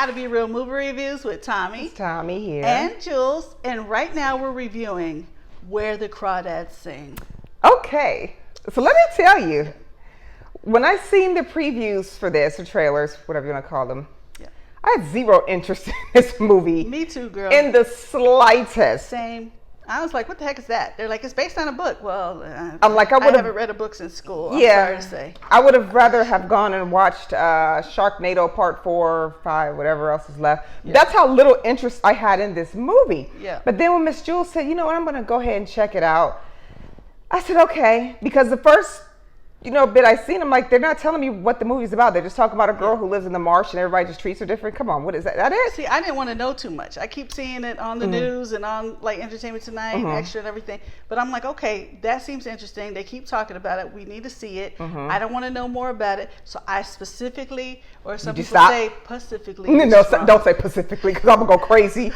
GottaBeReel movie reviews with Thommi. It's Thommi here. And Jules. And right now we're reviewing Where the Crawdads Sing. Okay. So let me tell you, when I seen the previews for this, or trailers, whatever you want to call them, I had zero interest in this movie. Me too, girl. In the slightest. Same. I was like, what the heck is that? They're like, it's based on a book. Well, I'm like, I haven't read a book since school. Yeah. I'm sorry to say. I would have rather have gone and watched Sharknado Part 4, 5, whatever else is left. Yeah. That's how little interest I had in this movie. Yeah. But then when Miss Jules said, you know what, I'm going to go ahead and check it out. I said, okay. Because the first bit I seen, I'm like, they're not telling me what the movie's about. They're just talking about a girl who lives in the marsh and everybody just treats her different. Come on, what is that? That is? See, I didn't want to know too much. I keep seeing it on the news and on like Entertainment Tonight, Extra and everything. But I'm like, okay, that seems interesting. They keep talking about it. We need to see it. I don't want to know more about it. So I specifically, or some people say specifically. No, don't say specifically because I'm going to go crazy.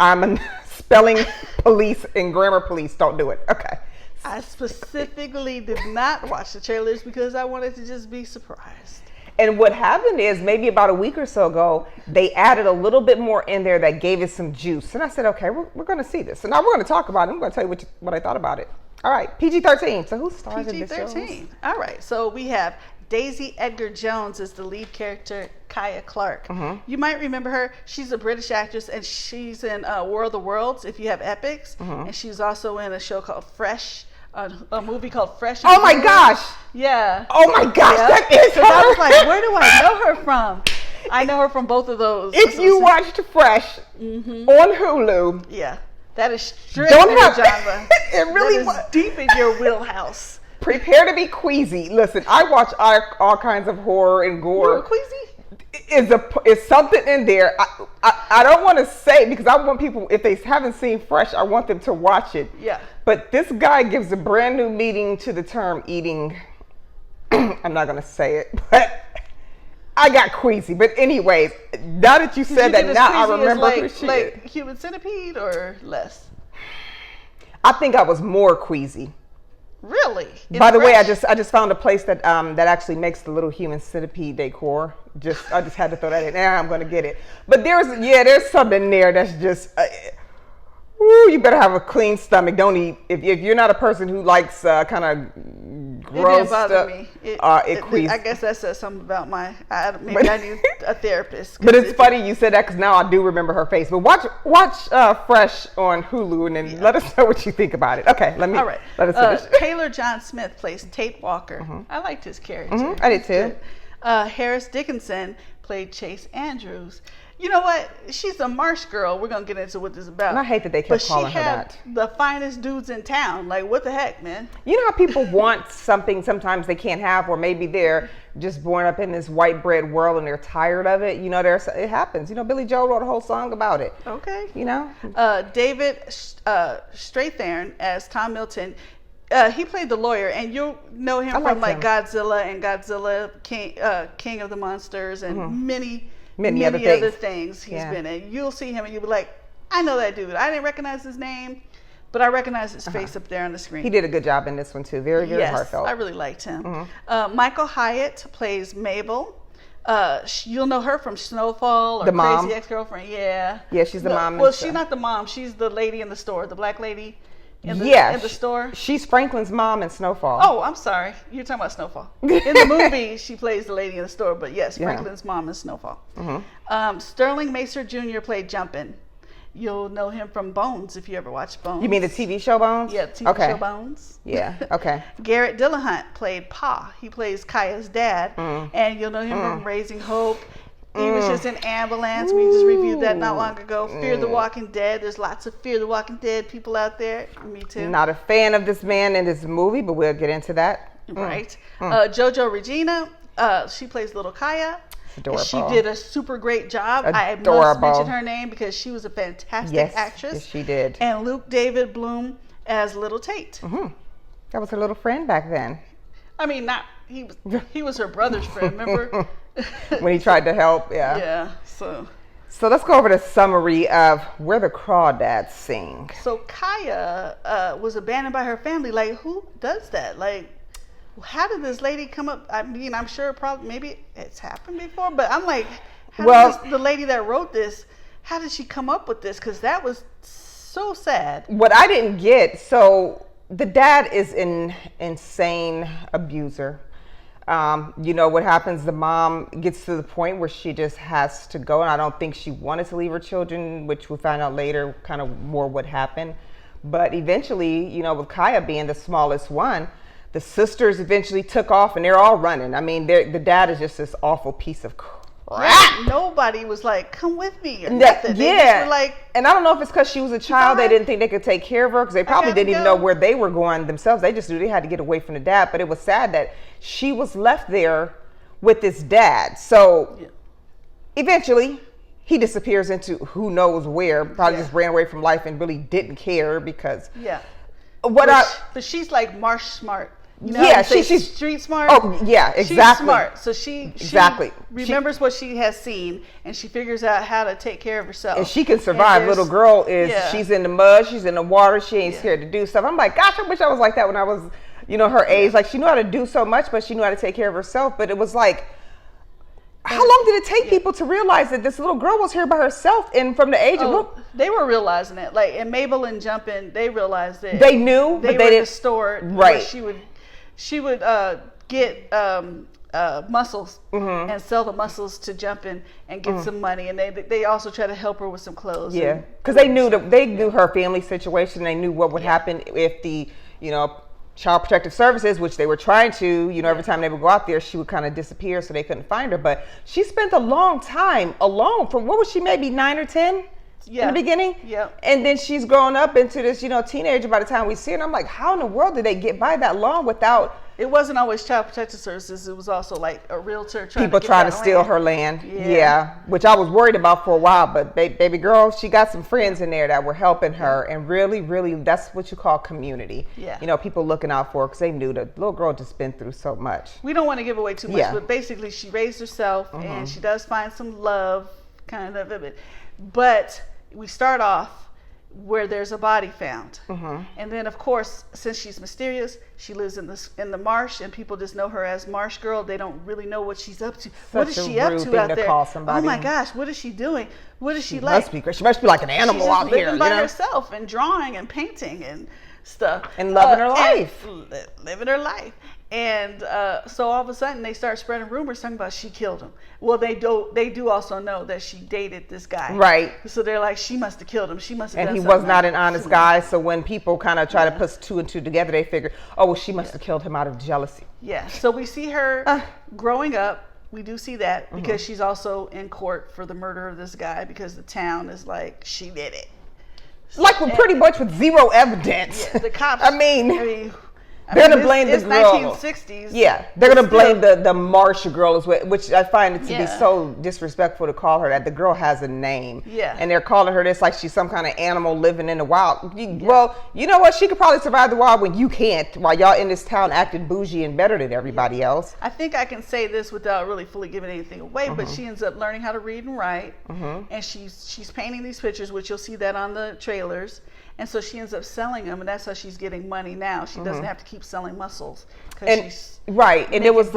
I'm a spelling police and grammar police. Don't do it. Okay. I specifically did not watch the trailers because I wanted to just be surprised. And what happened is maybe about a week or so ago, they added a little bit more in there that gave it some juice. And I said, okay, we're going to see this. So now we're going to talk about it. I'm going to tell you what I thought about it. All right, PG-13. So who stars in this show? PG-13. All right, so we have Daisy Edgar Jones as the lead character, Kaya Clark. You might remember her. She's a British actress, and she's in War of the Worlds, if you have Epics. And she's also in a show called Fresh. A movie called Fresh. Oh my gosh! Yeah. Oh my gosh, that is her. I was like, where do I know her from? I know her from both of those. If you watched Fresh on Hulu, yeah, that is straight in the genre. It really was deep in your wheelhouse. Prepare to be queasy. Listen, I watch all kinds of horror and gore. You're queasy? Is something in there. I don't want to say because I want people, if they haven't seen Fresh, I want them to watch it. Yeah. But this guy gives a brand new meaning to the term eating. I'm not going to say it, but I got queasy. But anyways, now that you said that, now I remember who she is. Like Human Centipede or less? I think I was more queasy. Really? By the way, I just found a place that that actually makes the little Human Centipede decor. I just had to throw that in. Now I'm going to get it. But there's something there that's just. You better have a clean stomach. Don't eat if you're not a person who likes kind of gross stuff. It didn't bother me. I guess that says something about maybe I need a therapist. But it's funny you said that because now I do remember her face. But watch Fresh on Hulu and then let us know what you think about it. Okay, let us finish. Taylor John Smith plays Tate Walker. I liked his character. I did too. Harris Dickinson played Chase Andrews. You know what? She's a marsh girl. We're going to get into what this is about. And I hate that they kept calling her that. But she had the finest dudes in town. Like, what the heck, man? You know how people want something sometimes they can't have, or maybe they're just born up in this white bread world and they're tired of it. It happens. Billy Joel wrote a whole song about it. Okay. David Strathairn as Tom Milton. He played the lawyer, and you'll know him from like Godzilla and Godzilla King of the Monsters and many other things he's been in. You'll see him and you'll be like, I know that dude. I didn't recognize his name, but I recognize his face up there on the screen. He did a good job in this one too. Very, very heartfelt. I really liked him. Michael Hyatt plays Mabel. You'll know her from Snowfall or the mom. Crazy Ex-Girlfriend. Yeah. Yeah, she's the mom. Well, she's not the mom. She's the lady in the store, the black lady. In the store. She's Franklin's mom in Snowfall. Oh, I'm sorry. You're talking about Snowfall. In the movie, she plays the lady in the store, but yes, Franklin's mom is Snowfall. Sterling Macer Jr. played Jumpin'. You'll know him from Bones if you ever watched Bones. You mean the TV show Bones? Yeah, TV show Bones. Yeah, okay. Garrett Dillahunt played Pa. He plays Kaya's dad, and you'll know him from Raising Hope. He was just in Ambulance. We just reviewed that not long ago. Fear the Walking Dead. There's lots of Fear the Walking Dead people out there. Me too. Not a fan of this man in this movie, but we'll get into that. Right. Jojo Regina, she plays little Kaya. Adorable. She did a super great job. Adorable. I must mention her name because she was a fantastic actress. Yes, she did. And Luke David Bloom as Little Tate. That was her little friend back then. I mean, he was her brother's friend, remember? When he tried to help, Yeah, so let's go over the summary of Where the Crawdads Sing. So Kaya was abandoned by her family. Like, who does that? Like, how did this lady come up? I mean, I'm sure maybe it's happened before, but I'm like, The lady that wrote this, how did she come up with this? Because that was so sad. What I didn't get, so the dad is an insane abuser. What happens, the mom gets to the point where she just has to go, and I don't think she wanted to leave her children, which we find out later kind of more what happened. But eventually, with Kaya being the smallest one, the sisters eventually took off and they're all running. I mean, the dad is just this awful piece of crap. Yeah, nobody was like, come with me or nothing. They just were like, and I don't know if it's because she was a child, they didn't think they could take care of her, because they probably didn't even know where they were going themselves. They just knew they had to get away from the dad. But it was sad that she was left there with this dad. So eventually he disappears into who knows where, probably just ran away from life and really didn't care because but she's like marsh smart. She's street smart. Oh, yeah, exactly. She's smart. So she remembers what she has seen, and she figures out how to take care of herself. And she can survive. Little girl she's in the mud, she's in the water, she ain't scared to do stuff. I'm like, gosh, I wish I was like that when I was, her age. Like, she knew how to do so much, but she knew how to take care of herself. But it was like, how long did it take people to realize that this little girl was here by herself, and from the age of they were realizing it. Like, and Mabel and Jumpin', they realized it. They knew, they but were they didn't. In the store, right? She would get mussels and sell the mussels to Jumpin' and get some money, and they also try to help her with some clothes. Yeah, because they knew her family situation. They knew what would happen if the Child Protective Services, which they were trying to, every time they would go out there, she would kind of disappear, so they couldn't find her. But she spent a long time alone. From what was she, maybe 9 or 10? In the beginning? Yeah. And then she's grown up into this, teenager by the time we see her. And I'm like, how in the world did they get by that long without... It wasn't always Child Protective Services. It was also like a realtor trying to steal her land. Yeah. Which I was worried about for a while. But baby girl, she got some friends in there that were helping her. And really, really, that's what you call community. Yeah. People looking out for her because they knew the little girl just been through so much. We don't want to give away too much. But basically, she raised herself and she does find some love, kind of it. But we start off where there's a body found, and then of course, since she's mysterious, she lives in the marsh, and people just know her as Marsh Girl. They don't really know what she's up to. What is she up to out there? Oh my gosh, what is she doing? What is she like? She must be like an animal out here, living by herself and drawing and painting and stuff and loving her life, living her life. And so all of a sudden they start spreading rumors talking about she killed him. Well, they do also know that she dated this guy. Right. So they're like, she must have killed him. She must have done something. And he was not an honest guy. So when people kind of try to put two and two together, they figure, oh, well, she must have killed him out of jealousy. Yeah. So we see her growing up. We do see that because she's also in court for the murder of this guy because the town is like, she did it. Like pretty much with zero evidence. Yeah, the cops. I mean they're going to blame the girl. It's 1960s. Yeah, they're going to blame the Marsh girl, which I find it to be so disrespectful to call her that. The girl has a name. Yeah. And they're calling her this like she's some kind of animal living in the wild. Well, you know what? She could probably survive the wild when you can't, while y'all in this town acting bougie and better than everybody else. I think I can say this without really fully giving anything away, but she ends up learning how to read and write. And she's painting these pictures, which you'll see that on the trailers. And so she ends up selling them, and that's how she's getting money now. She doesn't have to keep selling mussels. And it was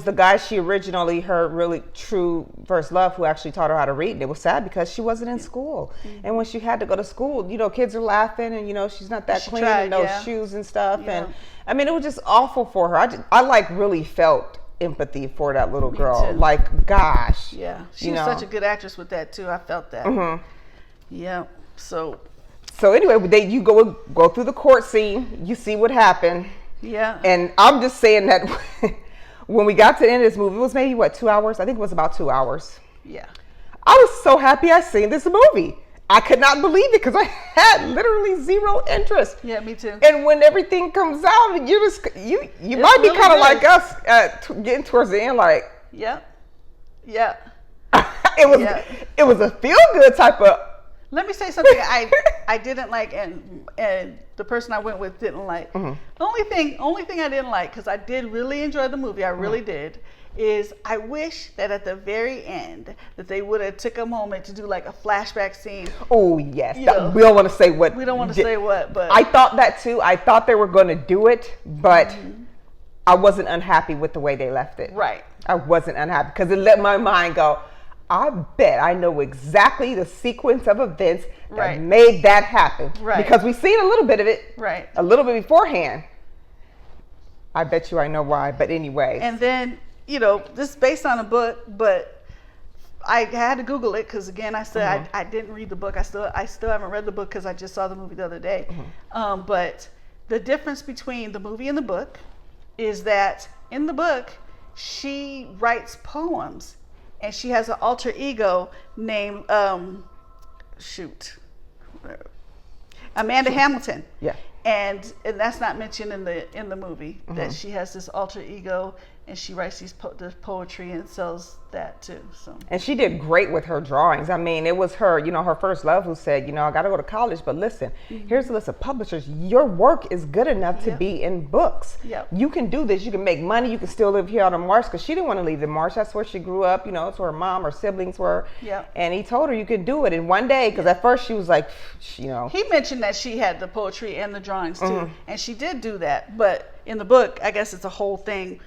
the guy she originally, her really true first love, who actually taught her how to read. And it was sad because she wasn't in school, and when she had to go to school, kids are laughing, and she's not that clean in those shoes and stuff. Yeah. And I mean, it was just awful for her. I like really felt empathy for that little girl. Like, gosh. Yeah, she was such a good actress with that too. I felt that. Yeah. So anyway, you go through the court scene, you see what happened. Yeah. And I'm just saying that when we got to the end of this movie, it was maybe 2 hours? I think it was about 2 hours. Yeah. I was so happy I seen this movie. I could not believe it because I had literally zero interest. Yeah, me too. And when everything comes out, and you might be kind of like us getting towards the end, like. Yeah. Yeah. It was a feel good type of. Let me say something I didn't like, and the person I went with didn't like. The only thing I didn't like, because I did really enjoy the movie, I really did, is I wish that at the very end that they would have took a moment to do like a flashback scene. Oh yes, we don't want to say what. We don't want to say what, but I thought that too. I thought they were going to do it, but I wasn't unhappy with the way they left it. Right. I wasn't unhappy because it let my mind go, I bet I know exactly the sequence of events that Right. made that happen. Right. Because we've seen a little bit of it. Right. A little bit beforehand. I bet you I know why, but anyway. And then, you know, this is based on a book, but I had to Google it because, again, I said I didn't read the book. I still haven't read the book because I just saw the movie the other day. But the difference between the movie and the book is that in the book, she writes poems, and she has an alter ego named Amanda Hamilton. Yeah. And that's not mentioned in the movie, that she has this alter ego and she writes this poetry and sells that too. So. And she did great with her drawings. I mean, it was her, you know, her first love who said, you know, I got to go to college, but listen, here's a list of publishers. Your work is good enough to be in books. Yep. You can do this. You can make money. You can still live here on the marsh, because she didn't want to leave the marsh. That's where she grew up. You know, it's where her mom, her siblings were. Yep. And he told her you could do it. And one day, because at first she was like, you know. He mentioned that she had the poetry and the drawings too. And she did do that. But in the book, I guess it's a whole thing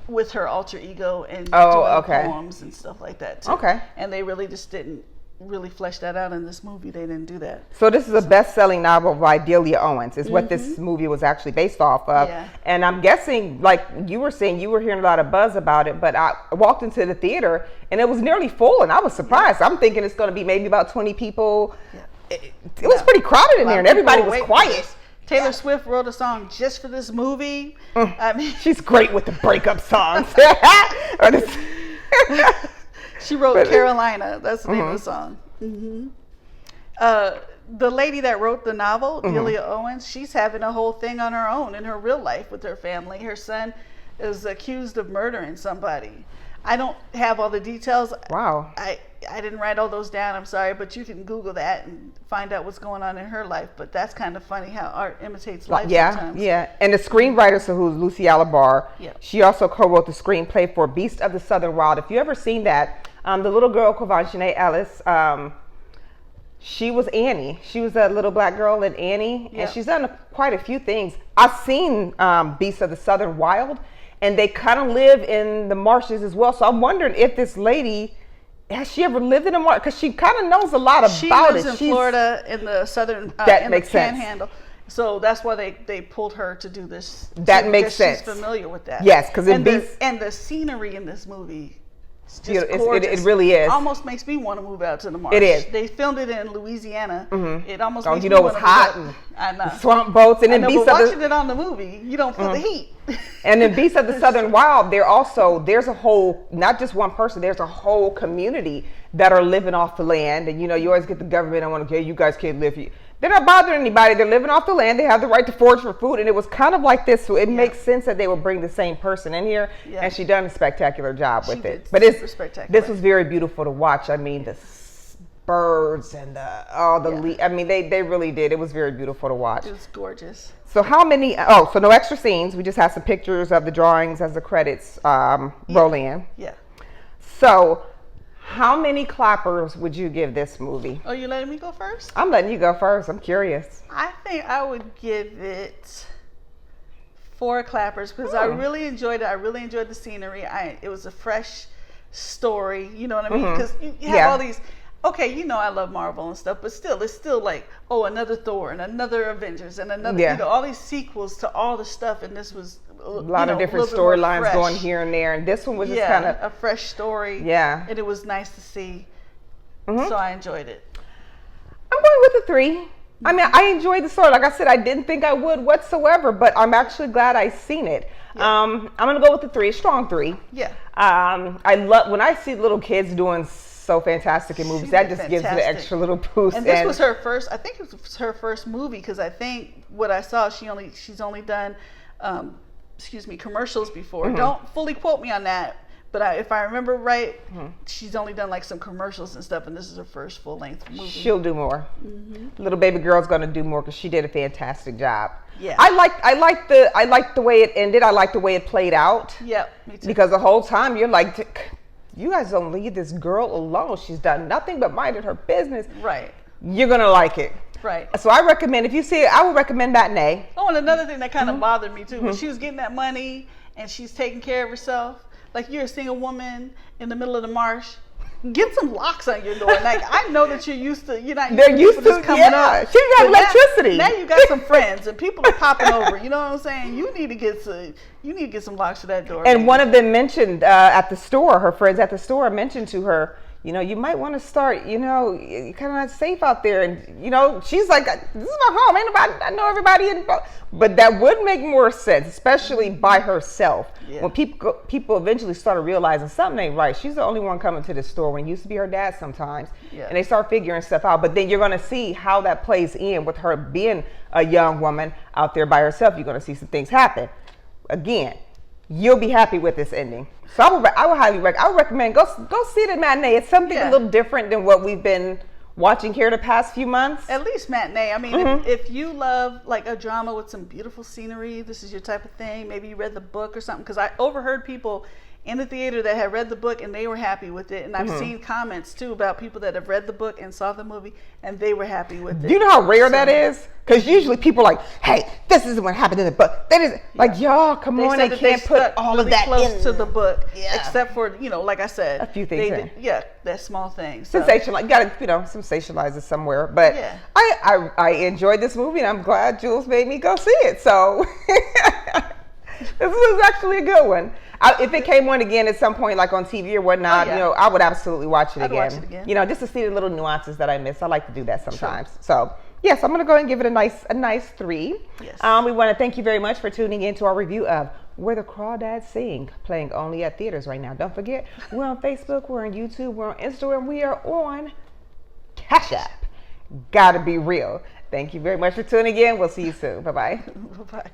with her alter ego and doing poems and stuff like that too. Okay. And they really just didn't really flesh that out in this movie. They didn't do that. So this is a best-selling novel by Delia Owens, is what this movie was actually based off of. Yeah. And I'm guessing, like you were saying, you were hearing a lot of buzz about it, but I walked into the theater and it was nearly full, and I was surprised. I'm thinking it's going to be maybe about 20 people. Yeah. It was pretty crowded in there, and everybody was quiet. Taylor Swift wrote a song just for this movie. I mean, she's great with the breakup songs. She wrote Carolina. That's the name of the song. The lady that wrote the novel, Delia Owens, she's having a whole thing on her own in her real life with her family. Her son is accused of murdering somebody. I don't have all the details. Wow. I didn't write all those down. I'm sorry, but you can Google that and find out what's going on in her life. But that's kind of funny how art imitates life sometimes. Yeah. And the screenwriter, so who's Lucy Alabar, she also co-wrote the screenplay for Beast of the Southern Wild. If you ever seen that, the little girl, Quavonshanae Ellis, she was Annie. She was that little black girl in Annie, and she's done quite a few things. I've seen Beast of the Southern Wild, and they kind of live in the marshes as well. So I'm wondering if this lady, has she ever lived in a marsh? Because she kind of knows a lot about it. She lives in Florida, in the southern, that makes sense. Panhandle. So that's why they pulled her to do this. That makes sense. She's familiar with that. Yes, because and the scenery in this movie, it's just gorgeous. It really is. Almost makes me want to move out to the marsh. It is. They filmed it in Louisiana. It almost makes you me know want it's to hot move out. I know. Swamp boats, and then but watching it on the movie, you don't feel the heat. And in Beasts of the Southern Wild, there's a whole, not just one person, there's a whole community that are living off the land. And you know, you always get the government, I want to, you guys can't live here. They're not bothering anybody. They're living off the land. They have the right to forage for food. And it was kind of like this. So it makes sense that they would bring the same person in here. Yeah. And she done a spectacular job with it. But this was very beautiful to watch. I mean, the birds and leaves. I mean, they really did. It was very beautiful to watch. It was gorgeous. So how many, so no extra scenes. We just have some pictures of the drawings as the credits roll in. Yeah. So how many clappers would you give this movie? Oh, you letting me go first? I'm letting you go first. I'm curious. I think I would give it 4 clappers because I really enjoyed it. I really enjoyed the scenery. It was a fresh story. You know what I mean? Because you have all these. Okay, you know I love Marvel and stuff, but still, it's still like, another Thor and another Avengers and another, you know, all these sequels to all the stuff, and this was a lot of different storylines going here and there, and this one was just kind of a fresh story. Yeah, and it was nice to see. So I enjoyed it. I'm going with a 3. I mean, I enjoyed the story. Like I said, I didn't think I would whatsoever, but I'm actually glad I seen it. Yeah. I'm gonna go with a 3, a strong 3. Yeah. I love when I see little kids doing so fantastic in movies. That just gives it an extra little boost. And this was her first. I think it was her first movie because I think what I saw, she's only done, commercials before. Don't fully quote me on that, but if I remember right, she's only done like some commercials and stuff, and this is her first full length movie. She'll do more. Little baby girl's gonna do more because she did a fantastic job. Yeah. I liked the way it ended. I liked the way it played out. Yeah, me too. Because the whole time you're like, you guys don't leave this girl alone. She's done nothing but minded her business. Right. You're going to like it. Right. So I recommend, if you see it, I would recommend Matinee. Oh, and another thing that kind of bothered me too, when she was getting that money and she's taking care of herself, like you're a single woman in the middle of the marsh, get some locks on your door. Like, I know that you're used to, they're used to coming up. She got electricity. Now you got some friends and people are popping over. You know what I'm saying? You need to get some locks to that door. And man. one of them mentioned at the store, her friends at the store mentioned to her, you might want to start, you're kind of not safe out there. And, she's like, this is my home. Ain't nobody, I know everybody. But that would make more sense, especially by herself. Yeah. When people eventually started realizing something ain't right. She's the only one coming to the store when it used to be her dad sometimes. Yeah. And they start figuring stuff out. But then you're going to see how that plays in with her being a young woman out there by herself. You're going to see some things happen. Again, you'll be happy with this ending. So I would highly recommend go see the matinee. It's something a little different than what we've been watching here the past few months. At least matinee. I mean, if you love like a drama with some beautiful scenery, this is your type of thing. Maybe you read the book or something. Because I overheard people in the theater that had read the book and they were happy with it. And I've seen comments too about people that have read the book and saw the movie and they were happy with it. Do you know how rare that is? Because usually people are like, hey, this isn't what happened in the book. That is like, y'all, come on, they can't put all of that close in to the book, except for, like I said, a few things. That small thing. So. Sensational. You got to, sensationalize it somewhere. But I enjoyed this movie and I'm glad Jules made me go see it. So this was actually a good one. If it came on again at some point, like on TV or whatnot, I would absolutely watch it again. Just to see the little nuances that I miss. I like to do that sometimes. Sure. So, yes, I'm going to go ahead and give it a nice 3. Yes. We want to thank you very much for tuning in to our review of Where the Crawdads Sing, playing only at theaters right now. Don't forget, we're on Facebook, we're on YouTube, we're on Instagram, we are on Cash App. GottaBeReel. Thank you very much for tuning in. We'll see you soon. Bye-bye. Bye-bye.